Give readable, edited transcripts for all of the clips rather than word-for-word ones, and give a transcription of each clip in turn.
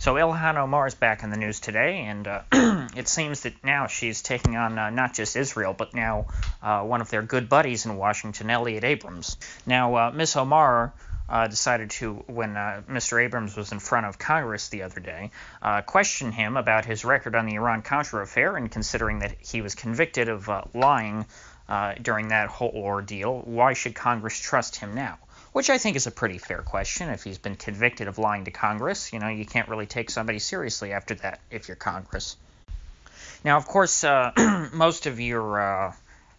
So Ilhan Omar is back in the news today, and it seems that now she's taking on not just Israel, but now one of their good buddies in Washington, Elliot Abrams. Now, Miss Omar decided to, when Mr. Abrams was in front of Congress the other day, question him about his record on the Iran-Contra affair, and considering that he was convicted of lying during that whole ordeal, why should Congress trust him now? Which I think is a pretty fair question. If he's been convicted of lying to Congress, you can't really take somebody seriously after that if you're Congress. Now, of course, most of your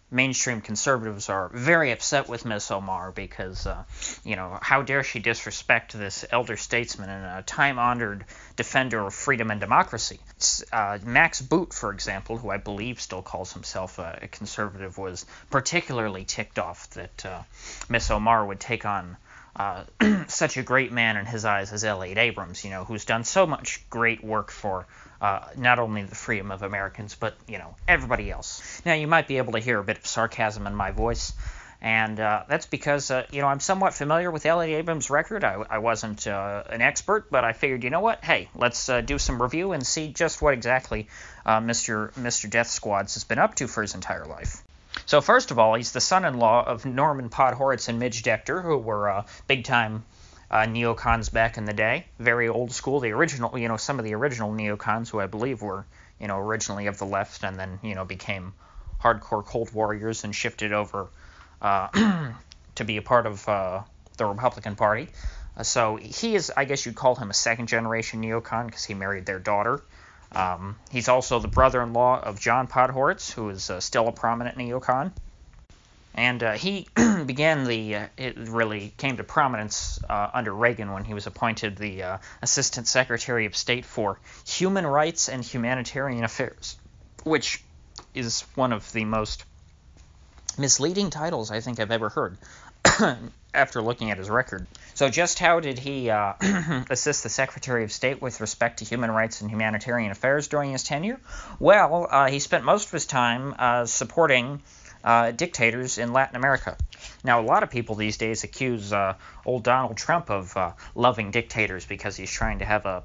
mainstream conservatives are very upset with Miss Omar because, how dare she disrespect this elder statesman and a time-honored defender of freedom and democracy. Max Boot, for example, who I believe still calls himself a conservative, was particularly ticked off that Miss Omar would take on such a great man in his eyes as Elliot Abrams, who's done so much great work for not only the freedom of Americans, but, everybody else. Now, you might be able to hear a bit of sarcasm in my voice, and that's because, I'm somewhat familiar with Elliot Abrams' record. I wasn't an expert, but I figured, hey, let's do some review and see just what exactly Mr. Death Squads has been up to for his entire life. So first of all, he's the son-in-law of Norman Podhoretz and Midge Decter, who were big-time neocons back in the day. Very old school. The original, some of the original neocons, who I believe were, originally of the left and then, became hardcore Cold Warriors and shifted over to be a part of the Republican Party. So he is, I guess you'd call him a second-generation neocon because he married their daughter. He's also the brother-in-law of John Podhoretz, who is still a prominent neocon. And he it really came to prominence under Reagan when he was appointed the Assistant Secretary of State for Human Rights and Humanitarian Affairs, which is one of the most misleading titles I think I've ever heard after looking at his record. So just how did he assist the Secretary of State with respect to human rights and humanitarian affairs during his tenure? Well, he spent most of his time supporting dictators in Latin America. Now, a lot of people these days accuse old Donald Trump of loving dictators because he's trying to have a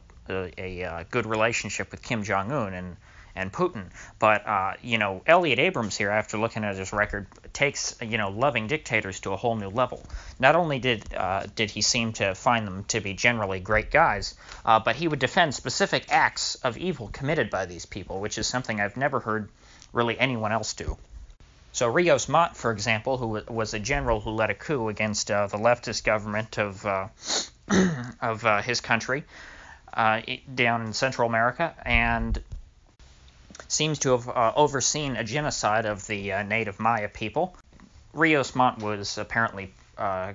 good relationship with Kim Jong-un and Putin. But, Elliot Abrams here, after looking at his record, takes, loving dictators to a whole new level. Not only did he seem to find them to be generally great guys, but he would defend specific acts of evil committed by these people, which is something I've never heard really anyone else do. So Rios Montt, for example, who was a general who led a coup against the leftist government of his country down in Central America, and seems to have overseen a genocide of the native Maya people. Rios Montt was apparently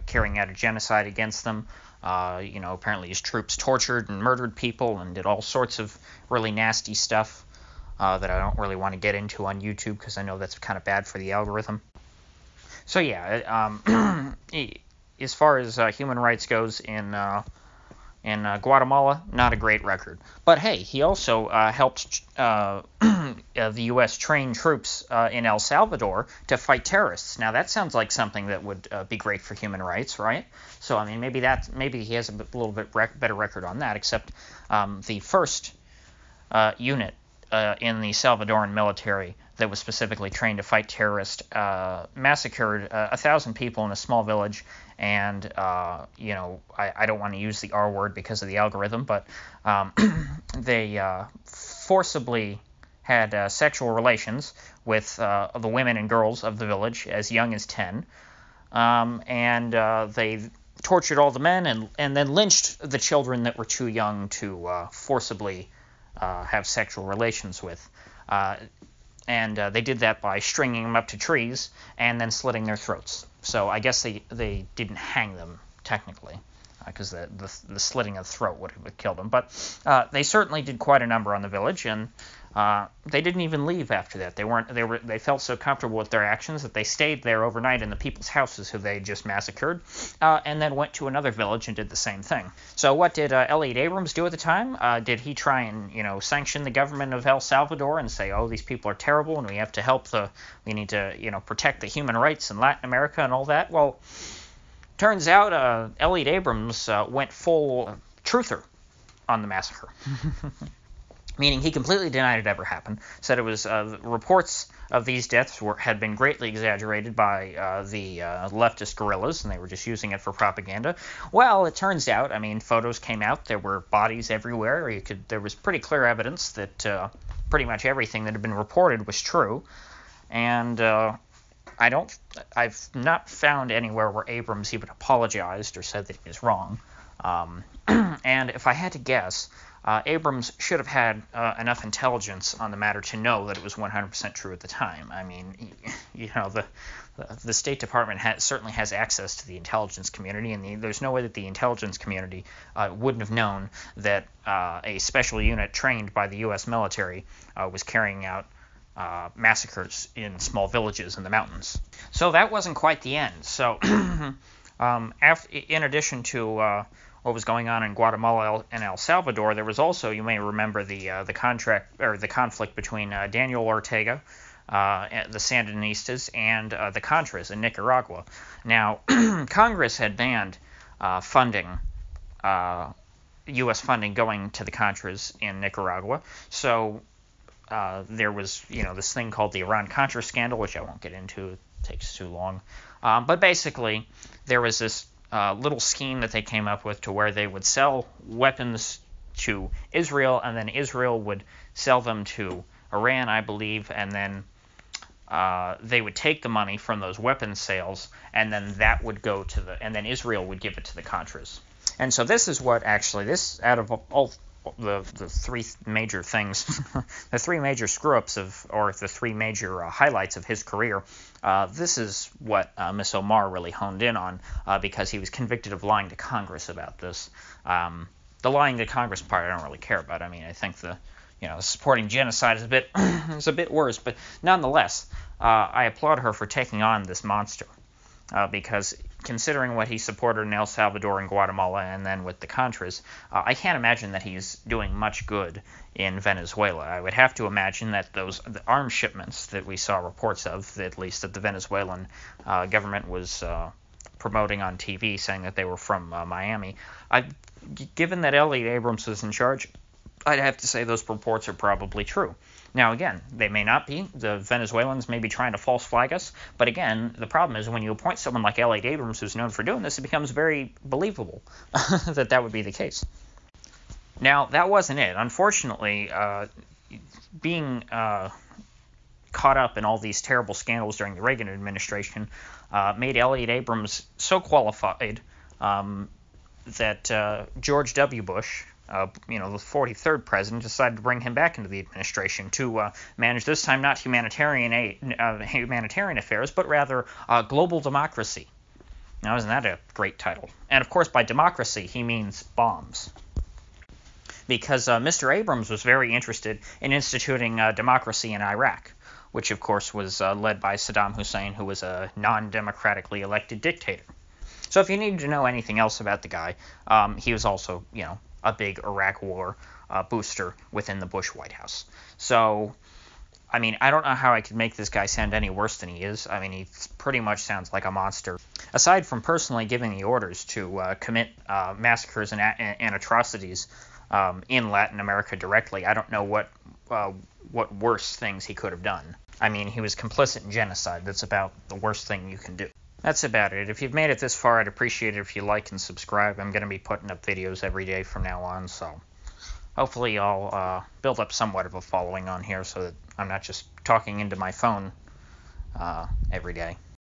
carrying out a genocide against them. Apparently his troops tortured and murdered people and did all sorts of really nasty stuff that I don't really want to get into on YouTube because I know that's kind of bad for the algorithm. So yeah, as far as human rights goes in Guatemala, not a great record. But hey, he also helped the U.S. train troops in El Salvador to fight terrorists. Now that sounds like something that would be great for human rights, right? So I mean, maybe he has a little bit better record on that. Except the first unit in the Salvadoran military that was specifically trained to fight terrorists massacred 1,000 people in a small village, and I don't want to use the R word because of the algorithm, but they forcibly had sexual relations with the women and girls of the village as young as 10, and they tortured all the men and then lynched the children that were too young to forcibly have sexual relations with. And they did that by stringing them up to trees and then slitting their throats. So I guess they didn't hang them, technically, because the slitting of the throat would have killed them. But they certainly did quite a number on the village, and they didn't even leave after that. They felt so comfortable with their actions that they stayed there overnight in the people's houses who they had just massacred, and then went to another village and did the same thing. So what did Elliot Abrams do at the time? Did he try and sanction the government of El Salvador and say, oh, these people are terrible and we have to we need to protect the human rights in Latin America and all that? Well, turns out Elliot Abrams went full truther. on the massacre. Meaning he completely denied it ever happened, said it was reports of these deaths had been greatly exaggerated by the leftist guerrillas, and they were just using it for propaganda. Well, it turns out, I mean, photos came out, there were bodies everywhere, there was pretty clear evidence that pretty much everything that had been reported was true, and I've not found anywhere where Abrams even apologized or said that he was wrong. And if I had to guess, Abrams should have had enough intelligence on the matter to know that it was 100% true at the time. I mean, the State Department certainly has access to the intelligence community, and there's no way that the intelligence community wouldn't have known that a special unit trained by the U.S. military was carrying out massacres in small villages in the mountains. So that wasn't quite the end. So in addition to what was going on in Guatemala and El Salvador, there was also, you may remember, the conflict between Daniel Ortega, the Sandinistas, and the Contras in Nicaragua. Now, Congress had banned funding, U.S. funding going to the Contras in Nicaragua, so there was, this thing called the Iran-Contra scandal, which I won't get into, it takes too long. But basically, there was this little scheme that they came up with to where they would sell weapons to Israel, and then Israel would sell them to Iran, I believe, and then they would take the money from those weapons sales, and then that would go to and then Israel would give it to the Contras. And so this is what actually, out of all the three major things, the three major screw-ups or the three major highlights of his career, this is what Miss Omar really honed in on, because he was convicted of lying to Congress about this. The lying to Congress part I don't really care about. I mean, I think supporting genocide is a bit worse, but nonetheless, I applaud her for taking on this monster, because considering what he supported in El Salvador and Guatemala and then with the Contras, I can't imagine that he's doing much good in Venezuela. I would have to imagine that the arms shipments that we saw reports of, at least that the Venezuelan government was promoting on TV, saying that they were from Miami, given that Elliot Abrams was in charge, I'd have to say those reports are probably true. Now, again, they may not be. The Venezuelans may be trying to false flag us. But again, the problem is when you appoint someone like Elliot Abrams, who's known for doing this, it becomes very believable that would be the case. Now, that wasn't it. Unfortunately, being caught up in all these terrible scandals during the Reagan administration made Elliot Abrams so qualified that George W. Bush, the 43rd president, decided to bring him back into the administration to manage this time not humanitarian affairs, but rather global democracy. Now, isn't that a great title? And of course, by democracy, he means bombs. Because Mr. Abrams was very interested in instituting democracy in Iraq, which of course was led by Saddam Hussein, who was a non-democratically elected dictator. So if you need to know anything else about the guy, he was also, a big Iraq war booster within the Bush White House. So, I mean, I don't know how I could make this guy sound any worse than he is. I mean, he pretty much sounds like a monster. Aside from personally giving the orders to commit massacres and atrocities in Latin America directly, I don't know what worse things he could have done. I mean, he was complicit in genocide. That's about the worst thing you can do. That's about it. If you've made it this far, I'd appreciate it if you like and subscribe. I'm going to be putting up videos every day from now on, so hopefully I'll build up somewhat of a following on here so that I'm not just talking into my phone every day.